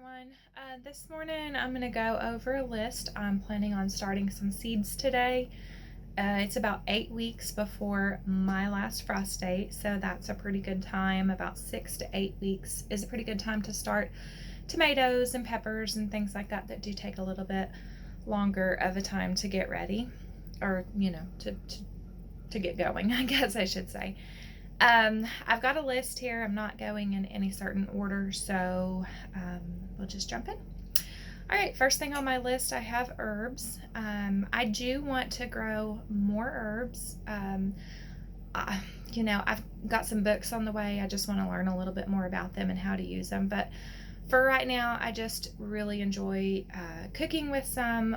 everyone. This morning I'm going to go over a list. I'm planning on starting some seeds today. It's about 8 weeks before my last frost date, so that's a pretty good time. About 6 to 8 weeks is a pretty good time to start tomatoes and peppers and things like that do take a little bit longer of a time to get ready, or to get going, I guess I should say. I've got a list here. I'm not going in any certain order, so we'll just jump in. All right, first thing on my list, I have herbs. I do want to grow more herbs. I've got some books on the way. I just want to learn a little bit more about them and how to use them. But for right now, I just really enjoy cooking with some.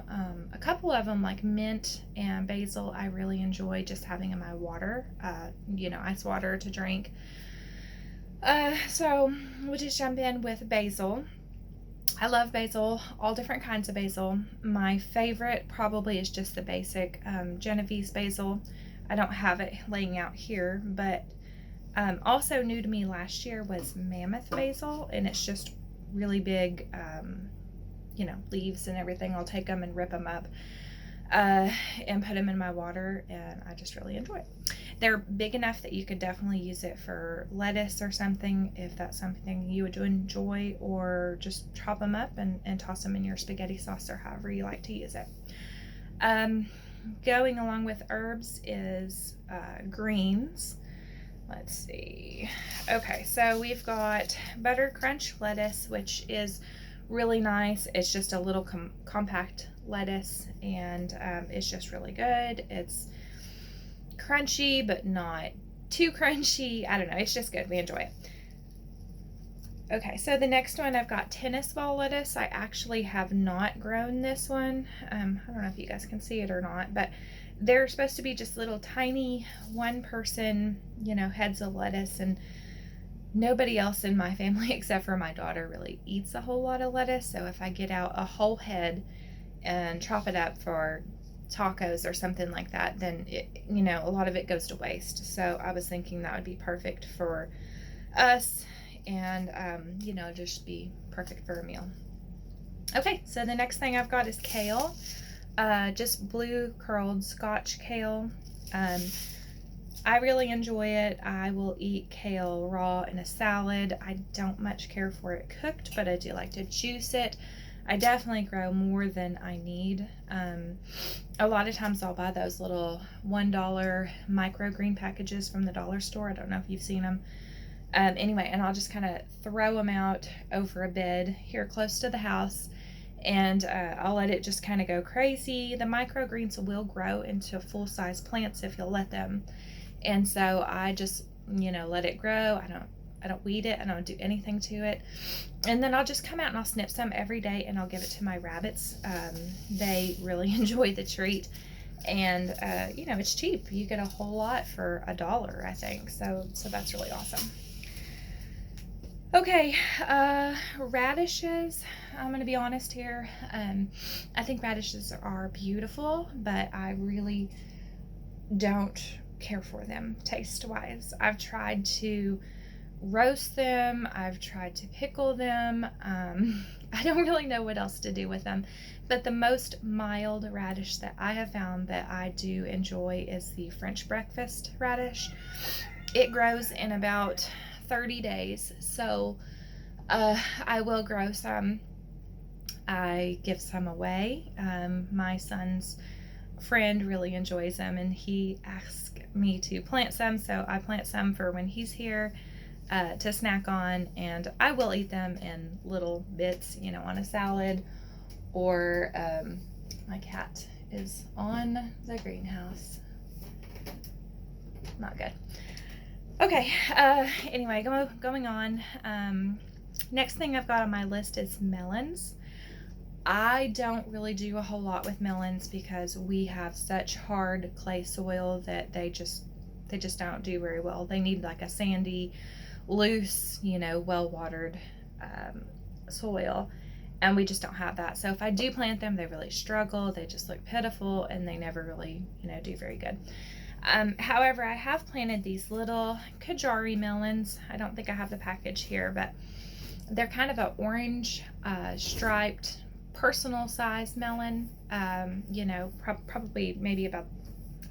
A couple of them, like mint and basil, I really enjoy just having in my water, ice water to drink. So we'll just jump in with basil. I love basil, all different kinds of basil. My favorite probably is just the basic Genovese basil. I don't have it laying out here, but also new to me last year was mammoth basil, and it's just really big, leaves and everything. I'll take them and rip them up and put them in my water, and I just really enjoy it. They're big enough that you could definitely use it for lettuce or something if that's something you would enjoy, or just chop them up and toss them in your spaghetti sauce or however you like to use it. Going along with herbs is greens. Let's see. Okay, so we've got butter crunch lettuce, which is really nice. It's just a little compact lettuce, and it's just really good. It's crunchy, but not too crunchy. I don't know. It's just good. We enjoy it. Okay, so the next one, I've got tennis ball lettuce. I actually have not grown this one. I don't know if you guys can see it or not, but they're supposed to be just little tiny one-person, heads of lettuce, and nobody else in my family except for my daughter really eats a whole lot of lettuce. So if I get out a whole head and chop it up for tacos or something like that, then a lot of it goes to waste. So I was thinking that would be perfect for us, and just be perfect for a meal. Okay, so the next thing I've got is kale. Just blue curled Scotch kale. I really enjoy it. I will eat kale raw in a salad. I don't much care for it cooked, but I do like to juice it. I definitely grow more than I need. A lot of times I'll buy those little $1 microgreen packages from the dollar store. I don't know if you've seen them. Anyway, and I'll just kind of throw them out over a bed here close to the house, and I'll let it just kind of go crazy. The microgreens will grow into full-size plants if you'll let them, and so I just let it grow. I don't weed it. I don't do anything to it. And then I'll just come out and I'll snip some every day, and I'll give it to my rabbits. They really enjoy the treat, and it's cheap. You get a whole lot for $1, I think. So that's really awesome. Okay, radishes. I'm going to be honest here. I think radishes are beautiful, but I really don't care for them taste-wise. I've tried to roast them. I've tried to pickle them. I don't really know what else to do with them, but the most mild radish that I have found that I do enjoy is the French breakfast radish. It grows in about 30 days, so I will grow some. I give some away. My son's friend really enjoys them, and he asked me to plant some, so I plant some for when he's here to snack on, and I will eat them in little bits, on a salad, or my cat is on the greenhouse. Not good. Okay, anyway, going on. Next thing I've got on my list is melons. I don't really do a whole lot with melons because we have such hard clay soil that they just don't do very well. They need like a sandy, loose, well-watered soil, and we just don't have that. So if I do plant them, they really struggle. They just look pitiful, and they never really, do very good. However, I have planted these little Kajari melons. I don't think I have the package here, but They're kind of an orange striped personal size melon. You know, probably maybe about,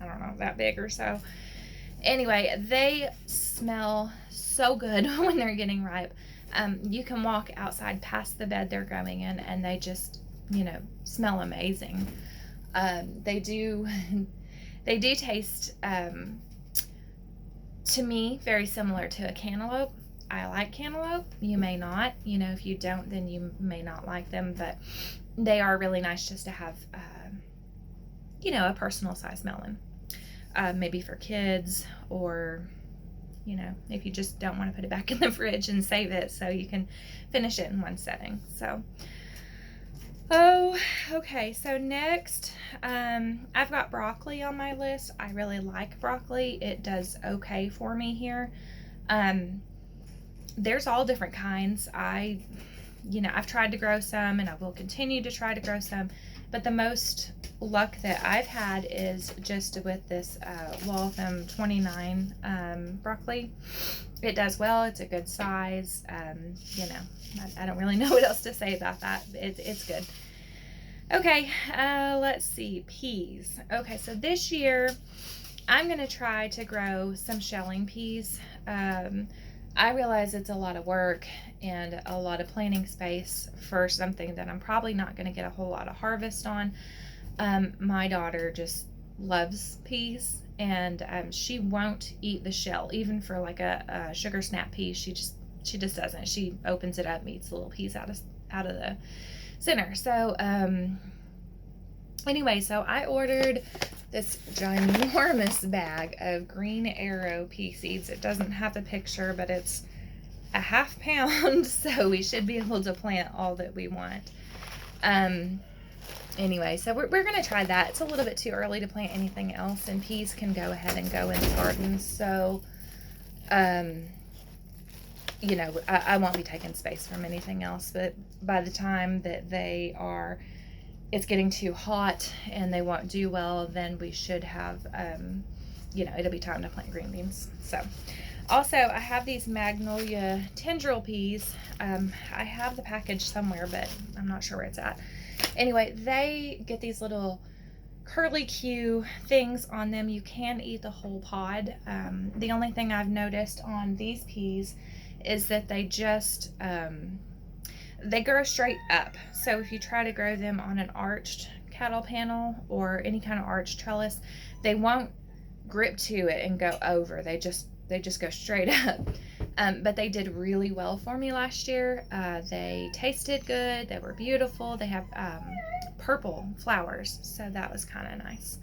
I don't know, that big or so. Anyway, they smell so good when they're getting ripe. You can walk outside past the bed they're growing in, and they just, you know, smell amazing. They do, they do taste, to me, very similar to a cantaloupe. I like cantaloupe. You may not. You know, if you don't, then you may not like them. But they are really nice just to have, you know, a personal size melon. Maybe for kids, or, you know, if you just don't want to put it back in the fridge and save it so you can finish it in one setting. So, oh, okay. So next, I've got broccoli on my list. I really like broccoli. It does okay for me here. There's all different kinds. You know, I've tried to grow some, and I will continue to try to grow some, but the most luck that I've had is just with this Waltham 29 broccoli. It does well. It's a good size. You know, I don't really know what else to say about that. It's good. Okay, let's see, peas. Okay, so this year I'm going to try to grow some shelling peas. I realize it's a lot of work and a lot of planting space for something that I'm probably not going to get a whole lot of harvest on. My daughter just loves peas, and she won't eat the shell, even for like a sugar snap pea. She just doesn't. She opens it up and eats the little peas out of the center. So anyway, so I ordered this ginormous bag of Green Arrow pea seeds. It doesn't have a picture, but it's a ½ pound, so we should be able to plant all that we want. Anyway, so we're going to try that. It's a little bit too early to plant anything else, and peas can go ahead and go in the garden. So, you know, I won't be taking space from anything else, but by the time that it's getting too hot and they won't do well, then we should have, you know, it'll be time to plant green beans. So, also, I have these Magnolia tendril peas. I have the package somewhere, but I'm not sure where it's at. Anyway, they get these little curly-Q things on them. You can eat the whole pod. The only thing I've noticed on these peas is that they just, they grow straight up. So if you try to grow them on an arched cattle panel or any kind of arched trellis, they won't grip to it and go over. They just go straight up. But they did really well for me last year. They tasted good. They were beautiful. They have purple flowers, so that was kind of nice.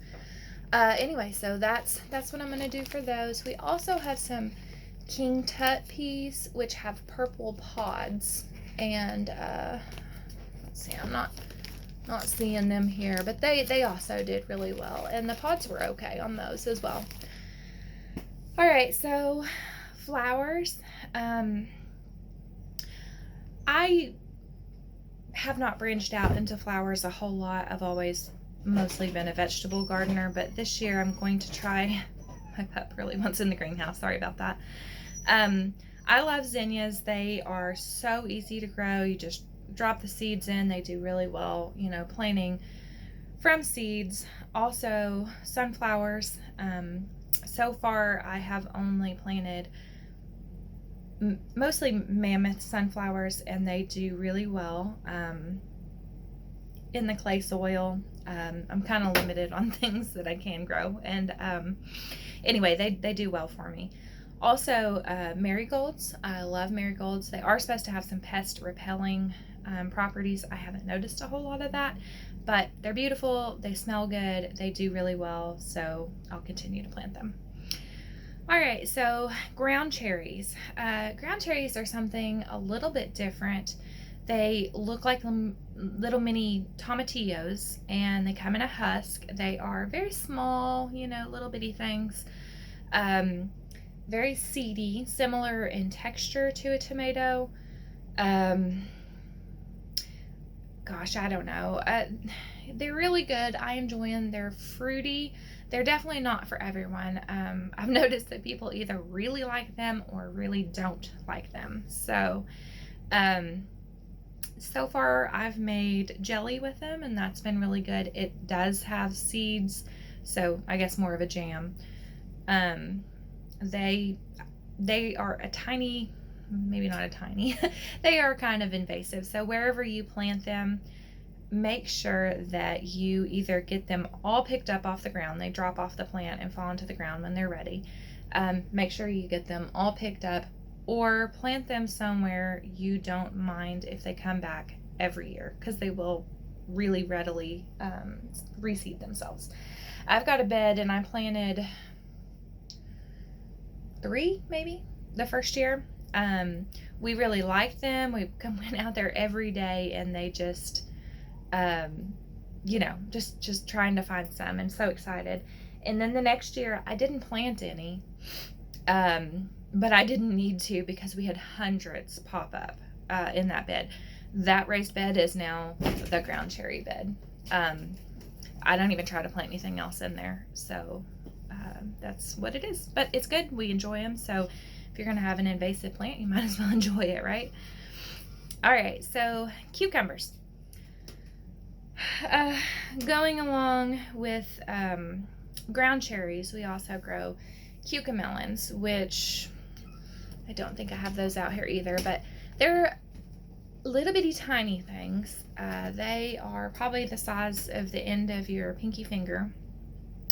Anyway, so that's what I'm going to do for those. We also have some King Tut peas, which have purple pods. And let's see, I'm not seeing them here, but they also did really well. And the pods were okay on those as well. All right, so flowers. I have not branched out into flowers a whole lot. I've always mostly been a vegetable gardener, but this year I'm going to try. My pup really wants in the greenhouse. Sorry about that. I love zinnias. They are so easy to grow. You just drop the seeds in. They do really well, you know, planting from seeds. Also, sunflowers. So far, I have only planted mostly mammoth sunflowers, and they do really well in the clay soil. I'm kind of limited on things that I can grow, and anyway, they do well for me. Also, marigolds. I love marigolds. They are supposed to have some pest repelling properties. I haven't noticed a whole lot of that, but they're beautiful. They smell good. They do really well, so I'll continue to plant them. All right, so ground cherries. Ground cherries are something a little bit different. They look like little mini tomatillos, and they come in a husk. They are very small, you know, little bitty things. Very seedy, similar in texture to a tomato. Gosh, I don't know. They're really good. I enjoy them. They're fruity. They're definitely not for everyone. I've noticed that people either really like them or really don't like them. So So far I've made jelly with them, and that's been really good. It does have seeds, so I guess more of a jam. Um, they are a tiny, maybe not a tiny, they are kind of invasive. So wherever you plant them, make sure that you either get them all picked up off the ground. They drop off the plant and fall into the ground when they're ready. Make sure you get them all picked up, or plant them somewhere you don't mind if they come back every year, because they will really readily reseed themselves. I've got a bed and I planted 3 maybe the first year. We really liked them. We went out there every day, and they just just trying to find some, and so excited. And then the next year I didn't plant any, but I didn't need to, because we had hundreds pop up in that bed. That raised bed is now the ground cherry bed. I don't even try to plant anything else in there, so that's what it is. But it's good. We enjoy them. So if you're going to have an invasive plant, you might as well enjoy it, right? All right, so cucumbers. Going along with ground cherries, we also grow cucamelons, which I don't think I have those out here either, but they're little bitty tiny things. They are probably the size of the end of your pinky finger,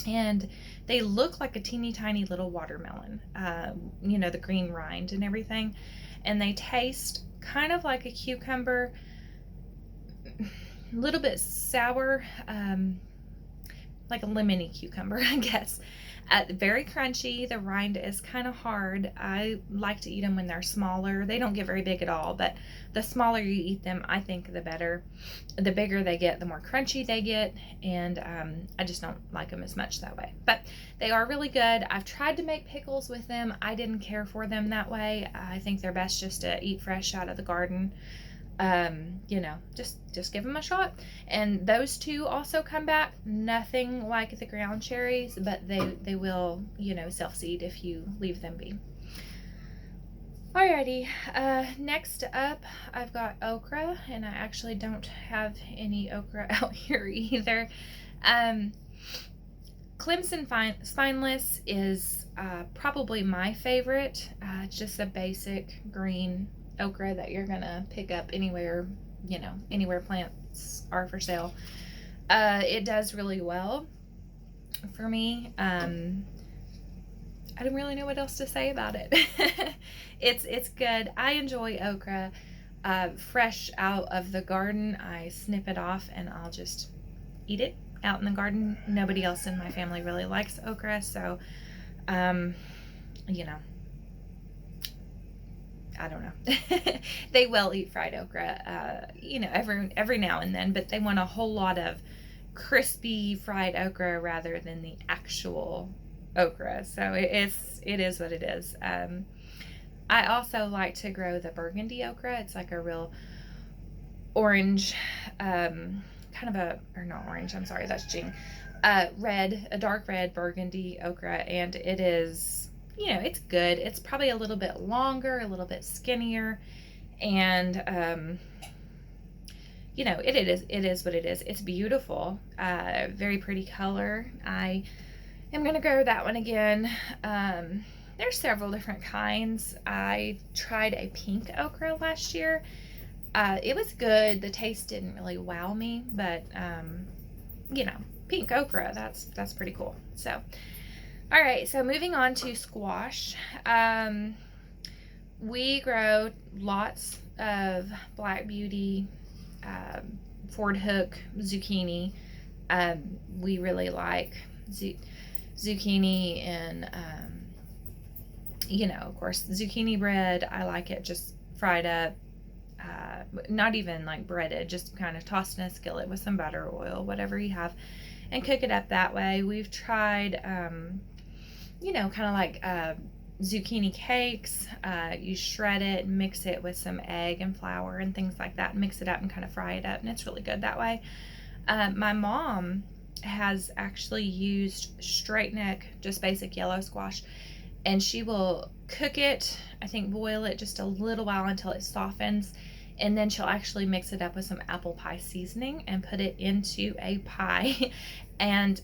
and they look like a teeny tiny little watermelon, the green rind and everything, and they taste kind of like a cucumber, a little bit sour, like a lemony cucumber, I guess. Very crunchy. The rind is kind of hard. I like to eat them when they're smaller. They don't get very big at all, but the smaller you eat them, I think the better. The bigger they get, the more crunchy they get, and I just don't like them as much that way. But they are really good. I've tried to make pickles with them. I didn't care for them that way. I think they're best just to eat fresh out of the garden. Just give them a shot. And those two also come back. Nothing like the ground cherries, but they will, self-seed if you leave them be. Alrighty, next up I've got okra, and I actually don't have any okra out here either. Clemson Spineless is probably my favorite. It's just a basic green okra that you're gonna pick up anywhere plants are for sale. It does really well for me. I don't really know what else to say about it. It's good. I enjoy okra fresh out of the garden. I snip it off and I'll just eat it out in the garden. Nobody else in my family really likes okra, so I don't know. They will eat fried okra, every now and then, but they want a whole lot of crispy fried okra rather than the actual okra. So it is what it is. I also like to grow the burgundy okra. It's like a real orange, kind of or not orange, I'm sorry, that's Jing. Red, a dark red burgundy okra, and it is, it's good. It's probably a little bit longer, a little bit skinnier, and it is what it is. It's beautiful, very pretty color. I am gonna grow that one again. There's several different kinds. I tried a pink okra last year. It was good. The taste didn't really wow me, but pink okra, that's pretty cool. So all right, so moving on to squash. We grow lots of Black Beauty, Ford Hook, zucchini. We really like zucchini, and of course, zucchini bread. I like it just fried up, not even like breaded, just kind of tossed in a skillet with some butter, oil, whatever you have, and cook it up that way. We've tried kind of like zucchini cakes. You shred it, mix it with some egg and flour and things like that, and mix it up and kind of fry it up, and it's really good that way. My mom has actually used straight neck, just basic yellow squash, and she will cook it, I think boil it just a little while until it softens, and then she'll actually mix it up with some apple pie seasoning and put it into a pie. And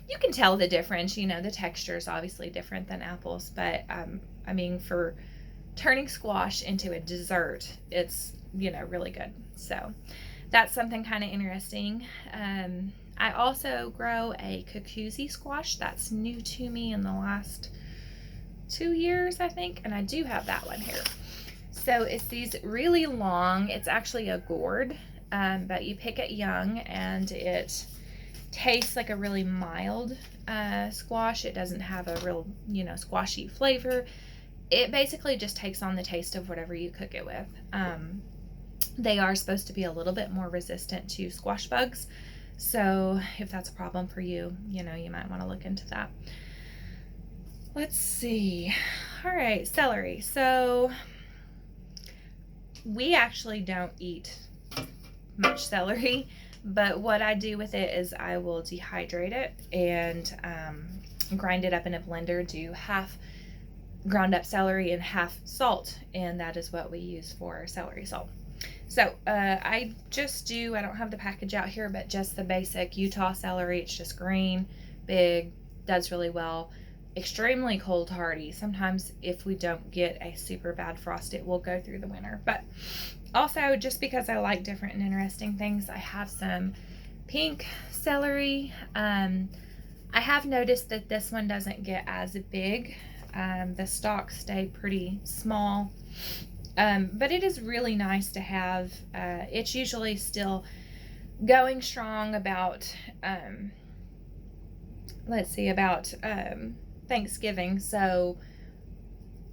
you can tell the difference. The texture is obviously different than apples, but I mean, for turning squash into a dessert, it's really good. So that's something kind of interesting. I also grow a Kokuzi squash. That's new to me in the last 2 years, I think, and I do have that one here. So it's these really long, it's actually a gourd, but you pick it young, and it tastes like a really mild squash. It doesn't have a real, squashy flavor. It basically just takes on the taste of whatever you cook it with. They are supposed to be a little bit more resistant to squash bugs. So if that's a problem for you, you might want to look into that. Let's see. All right, celery. So we actually don't eat much celery, but what I do with it is I will dehydrate it and grind it up in a blender, do half ground up celery and half salt, and that is what we use for celery salt. So I don't have the package out here, but just the basic Utah celery. It's just green, big, does really well. Extremely cold hardy. Sometimes if we don't get a super bad frost, it will go through the winter. But also, just because I like different and interesting things, I have some pink celery. I have noticed that this one doesn't get as big. The stalks stay pretty small. But it is really nice to have. It's usually still going strong about, Thanksgiving. So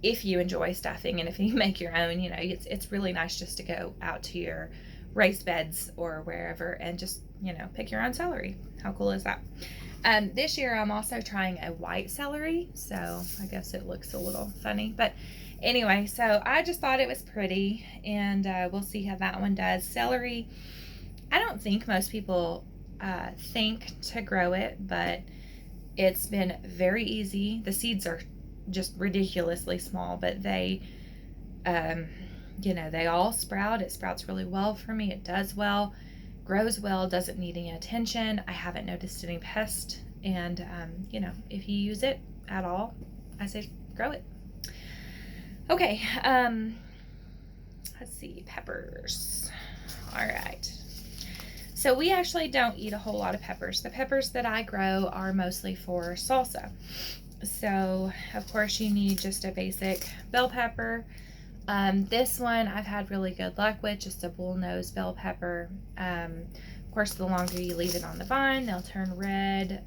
if you enjoy stuffing and if you make your own, it's really nice just to go out to your raised beds or wherever and just, pick your own celery. How cool is that? This year I'm also trying a white celery, so I guess it looks a little funny, but anyway, so I just thought it was pretty, and we'll see how that one does. Celery, I don't think most people think to grow it, but it's been very easy. The seeds are just ridiculously small, but they they all sprout. It sprouts really well for me. It does well, grows well, doesn't need any attention. I haven't noticed any pest, and if you use it at all, I say grow it. Okay, let's see, peppers. All right. So we actually don't eat a whole lot of peppers. The peppers that I grow are mostly for salsa. So, of course, you need just a basic bell pepper. This one I've had really good luck with, just a bullnose bell pepper. Of course, the longer you leave it on the vine, they'll turn red.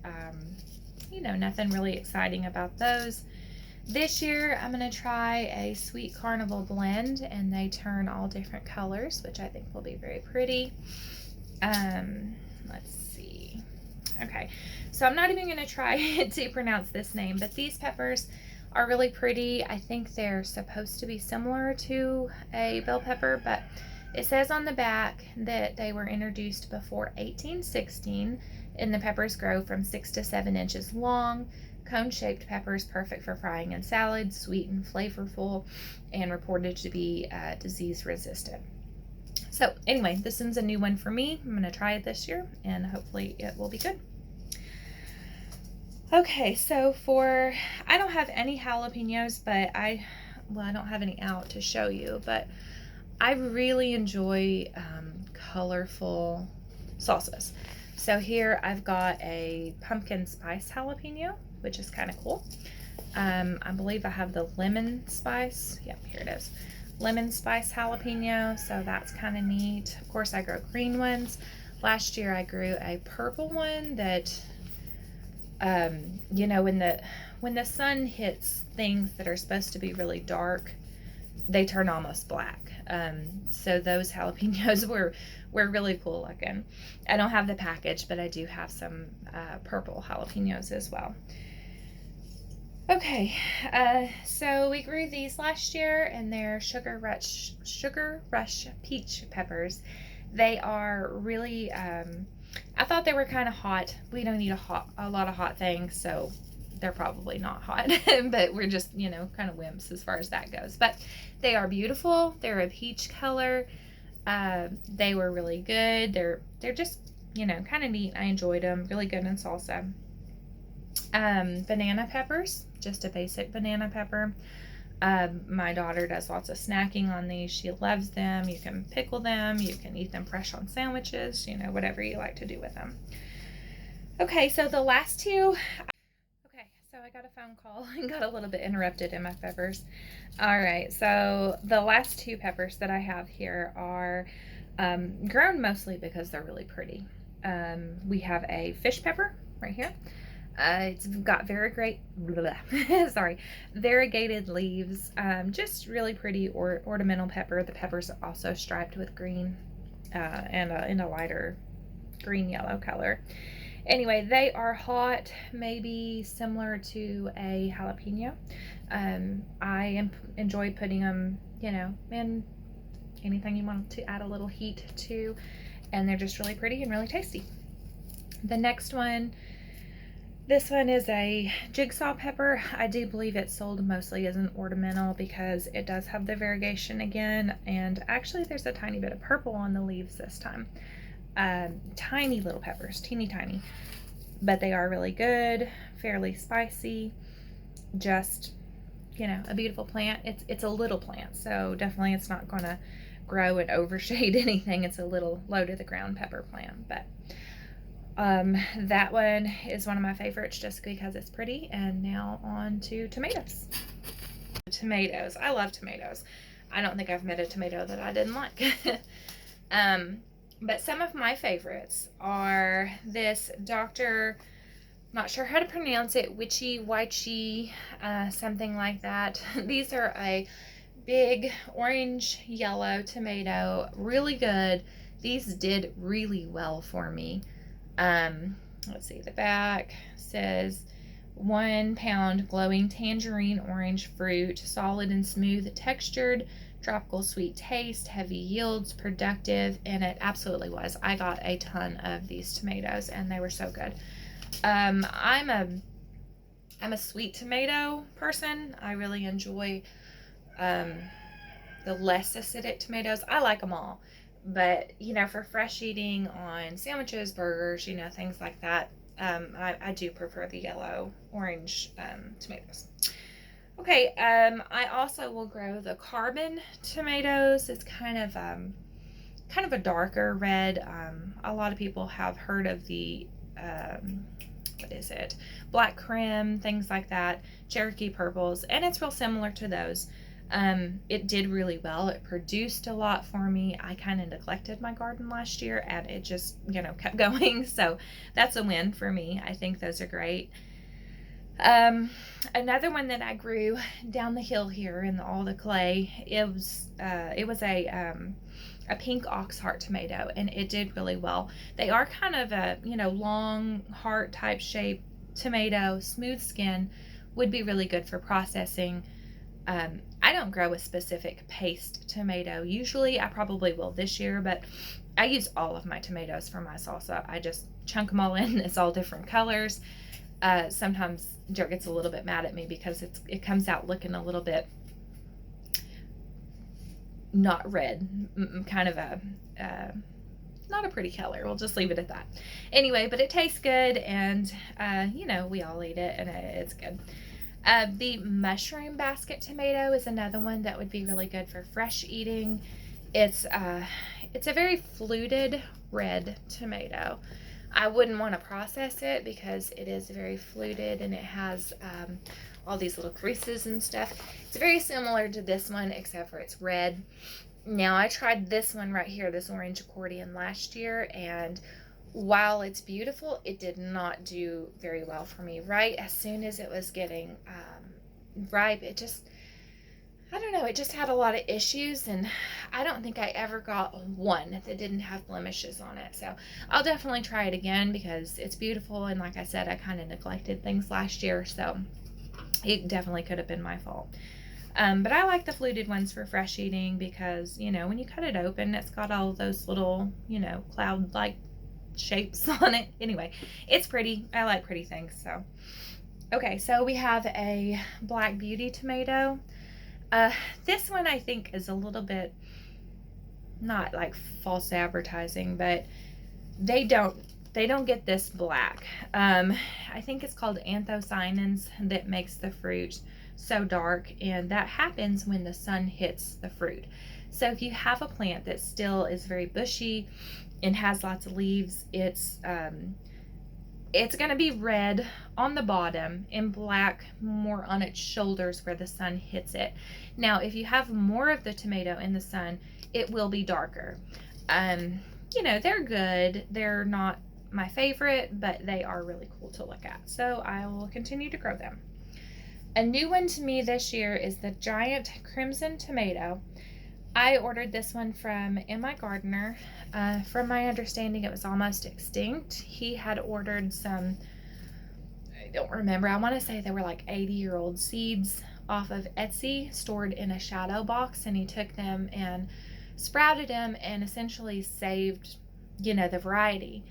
Nothing really exciting about those. This year, I'm going to try a Sweet Carnival blend, and they turn all different colors, which I think will be very pretty. Let's see. Okay, so I'm not even going to try to pronounce this name, but these peppers are really pretty. I think they're supposed to be similar to a bell pepper, but it says on the back that they were introduced before 1816, and the peppers grow from 6 to 7 inches long. Cone-shaped peppers, perfect for frying in salads, sweet and flavorful, and reported to be disease-resistant. So anyway, this one's a new one for me. I'm going to try it this year, and hopefully it will be good. Okay, so I don't have any jalapenos, but I don't have any out to show you, but I really enjoy colorful salsas. So here I've got a pumpkin spice jalapeno, which is kind of cool. I believe I have the lemon spice. Yep, here it is. Lemon spice jalapeno, so that's kind of neat. Of course, I grow green ones. Last year I grew a purple one that, when the sun hits things that are supposed to be really dark, they turn almost black. So those jalapenos were really cool looking. I don't have the package, but I do have some purple jalapenos as well. Okay, so we grew these last year, and they're Sugar Rush peach peppers. They are really, I thought they were kind of hot. We don't eat a lot of hot things, so they're probably not hot, but we're just, you know, kind of wimps as far as that goes. But they are beautiful. They're a peach color. They were really good. They're just, you know, kind of neat. I enjoyed them. Really good in salsa. Banana peppers, just a basic banana pepper. My daughter does lots of snacking on these. She loves them. You can pickle them. You can eat them fresh on sandwiches, you know, whatever you like to do with them. Okay, so the last two. Okay, so I got a phone call and got a little bit interrupted in my peppers. All right, so the last two peppers that I have here are grown mostly because they're really pretty. We have a fish pepper right here. It's got variegated leaves, just really pretty ornamental pepper. The peppers are also striped with green and in a lighter green yellow color. Anyway, they are hot, maybe similar to a jalapeno. I enjoy putting them, you know, in anything you want to add a little heat to, and they're just really pretty and really tasty. The next one, this one is a jigsaw pepper. I do believe it's sold mostly as an ornamental because it does have the variegation again, and actually there's a tiny bit of purple on the leaves this time. Tiny little peppers, teeny tiny, but they are really good, fairly spicy, just, you know, a beautiful plant. It's a little plant, so definitely it's not going to grow and overshade anything. It's a little low to the ground pepper plant, but that one is one of my favorites just because it's pretty. And now on to tomatoes. Tomatoes. I love tomatoes. I don't think I've met a tomato that I didn't like. But some of my favorites are this Dr. Not sure how to pronounce it, Witchy Wychie, something like that. These are a big orange yellow tomato, really good. These did really well for me. Let's see, the back says 1 pound glowing tangerine orange fruit, solid and smooth textured, tropical sweet taste, heavy yields, productive, and it absolutely was. I got a ton of these tomatoes and they were so good. I'm a sweet tomato person. I really enjoy the less acidic tomatoes. I like them all, but you know, for fresh eating on sandwiches, burgers, you know, things like that, I do prefer the yellow orange tomatoes. Okay, I also will grow the carbon tomatoes. It's kind of a darker red. A lot of people have heard of the what is it? Black Krim, things like that, Cherokee purples, and it's real similar to those. It did really well. It produced a lot for me. I kind of neglected my garden last year and it just, you know, kept going. So that's a win for me. I think those are great. Another one that I grew down the hill here in all the clay, it was a pink ox heart tomato, and it did really well. They are kind of a, you know, long heart type shape tomato, smooth skin, would be really good for processing. I don't grow a specific paste tomato. Usually I probably will this year, but I use all of my tomatoes for my salsa. I just chunk them all in. It's all different colors. Sometimes Joe gets a little bit mad at me because it comes out looking a little bit not red, kind of a not a pretty color. We'll just leave it at that. Anyway, but it tastes good, and you know, we all eat it, and it's good. The mushroom basket tomato is another one that would be really good for fresh eating. It's a very fluted red tomato. I wouldn't want to process it because it is very fluted and it has all these little creases and stuff. It's very similar to this one except for it's red. Now I tried this one right here, this orange accordion, last year, and while it's beautiful, it did not do very well for me. Right as soon as it was getting ripe, it just, I don't know, it just had a lot of issues, and I don't think I ever got one that didn't have blemishes on it. So I'll definitely try it again because it's beautiful, and like I said, I kind of neglected things last year, so it definitely could have been my fault. But I like the fluted ones for fresh eating because, you know, when you cut it open, it's got all those little, you know, cloud-like shapes on it. Anyway, it's pretty. I like pretty things. So Okay, so we have a Black Beauty tomato. Uh, this one I think is a little bit, not like false advertising, but they don't they don't get this black. I think it's called anthocyanins that makes the fruit so dark, and that happens when the sun hits the fruit. So if you have a plant that still is very bushy and has lots of leaves, it's going to be red on the bottom and black more on its shoulders where the sun hits it. Now, if you have more of the tomato in the sun, it will be darker. Um, they're good. They're not my favorite, but they are really cool to look at. So I will continue to grow them. A new one to me this year is the giant crimson tomato. I ordered this one from M.I. Gardener. From my understanding, it was almost extinct. He had ordered some, I don't remember, I want to say they were like 80-year-old seeds off of Etsy stored in a shadow box, and he took them and sprouted them and essentially saved, the variety.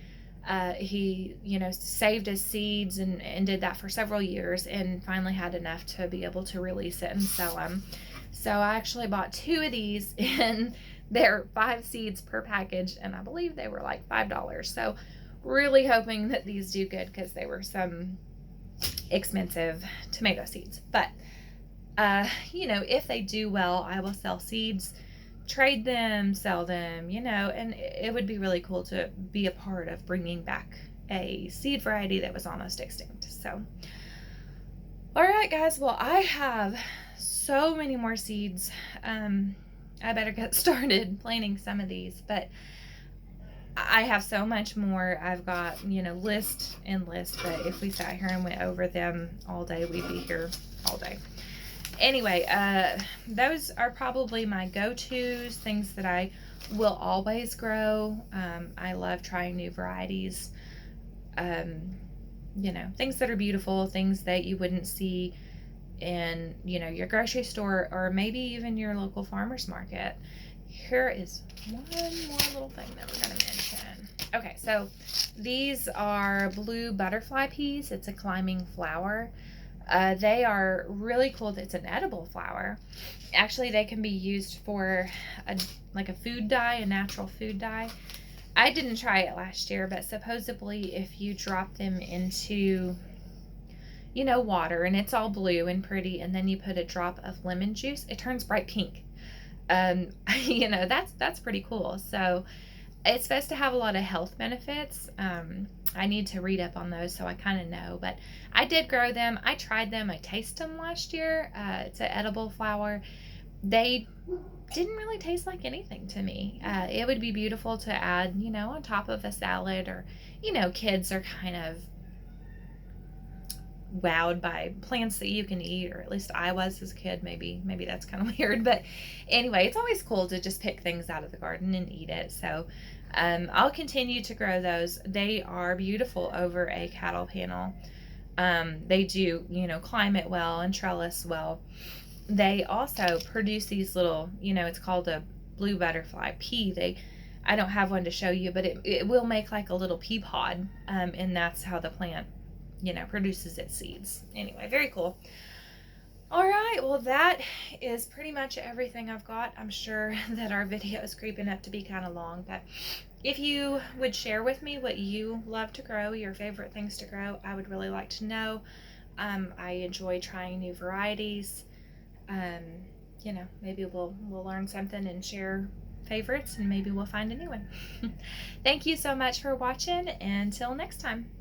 He, saved his seeds and did that for several years and finally had enough to be able to release it and sell them. So I actually bought 2 of these, and they're 5 seeds per package, and I believe they were like $5. So really hoping that these do good because they were some expensive tomato seeds. But, if they do well, I will sell seeds, trade them, sell them, and it would be really cool to be a part of bringing back a seed variety that was almost extinct. So, all right, guys. Well, I have so many more seeds. I better get started planting some of these, but I have so much more. I've got, list and list, but if we sat here and went over them all day, we'd be here all day. Anyway, those are probably my go-tos, things that I will always grow. I love trying new varieties. Things that are beautiful, things that you wouldn't see in, your grocery store or maybe even your local farmer's market. Here is one more little thing that we're going to mention. Okay, so these are blue butterfly peas. It's a climbing flower. They are really cool. It's an edible flower. Actually, they can be used for a food dye, a natural food dye. I didn't try it last year, but supposedly if you drop them into water and it's all blue and pretty, and then you put a drop of lemon juice, it turns bright pink. That's pretty cool. So it's supposed to have a lot of health benefits. I need to read up on those so I kind of know, but I did grow them. I tried them. I tasted them last year. It's an edible flower. They didn't really taste like anything to me. It would be beautiful to add, on top of a salad, or, kids are kind of wowed by plants that you can eat, or at least I was as a kid. Maybe that's kind of weird, but anyway, it's always cool to just pick things out of the garden and eat it. So I'll continue to grow those. They are beautiful over a cattle panel. They do, climate well and trellis well. They also produce these little, it's called a blue butterfly pea. I don't have one to show you, but it will make like a little pea pod, and that's how the plant produces its seeds. Anyway, very cool. All right, well, that is pretty much everything I've got. I'm sure that our video is creeping up to be kind of long, but if you would share with me what you love to grow, your favorite things to grow, I would really like to know. I enjoy trying new varieties. Maybe we'll learn something and share favorites, and maybe we'll find a new one. Thank you so much for watching. Until next time.